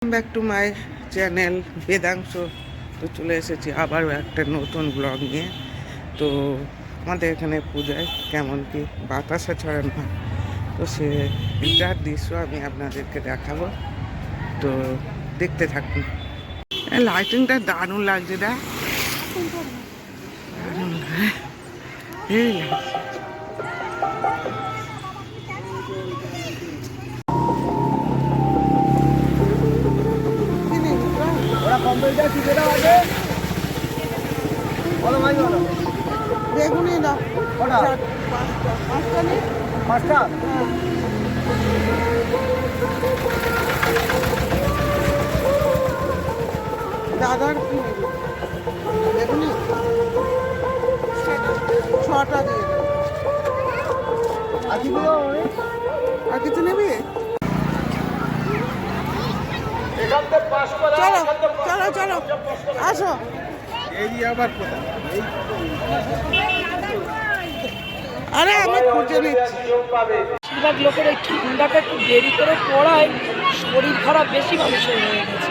Back to my channel Vedansh. তো চলে এসেছি আবারও একটা নতুন ব্লগ নিয়ে। তো আমাদের এখানে পূজায় কেমন কি বাতাসা ছড়ানো হয়, তো সেটার দৃশ্য আমি আপনাদেরকে দেখাবো। তো দেখতে থাকুন। লাইটিংটা দারুণ লাগছে, দেখ দারুণ এই বেগুনি দাও পাঁচটা। দাদার কি নেবে? বেগুনি 6টা দিয়ে দাও। আর কিছু নেবে? চলো চলো চলো আসো। আরে আমি খুঁজে নিচ্ছি। বেশিরভাগ লোকের এই ঠান্ডাটা একটু দেরি করে পড়ায় শরীর খারাপ বেশি মানুষের হয়ে গেছে।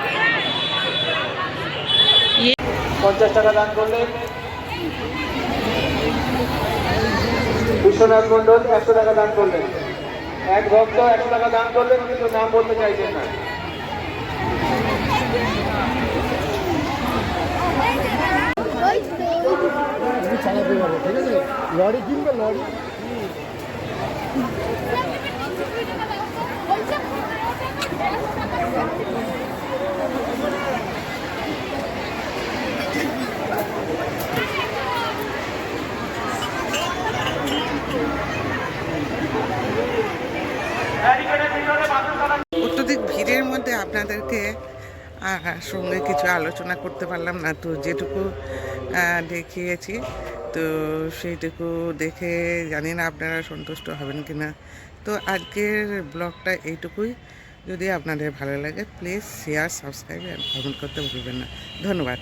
50 টাকা দান করলেন বিশ্বনাথ মন্ডল, 100 টাকা দান করলেন। এক ভক্ত 100 টাকা দান করলেন, কিন্তু নাম বলতে চাইছেন না। চালাতে পারবো, ঠিক আছে? লরি কিনবে, লরি। অত্যধিক ভিড়ের মধ্যে আপনাদেরকে সঙ্গে কিছু আলোচনা করতে পারলাম না। তো যেটুকু দেখিয়েছি, তো সেইটুকু দেখে জানি না আপনারা সন্তুষ্ট হবেন কি না। তো আজকের ব্লগটা এইটুকুই। যদি আপনাদের ভালো লাগে প্লিজ শেয়ার, সাবস্ক্রাইব আর কমেন্ট করতে ভুলবেন না। ধন্যবাদ।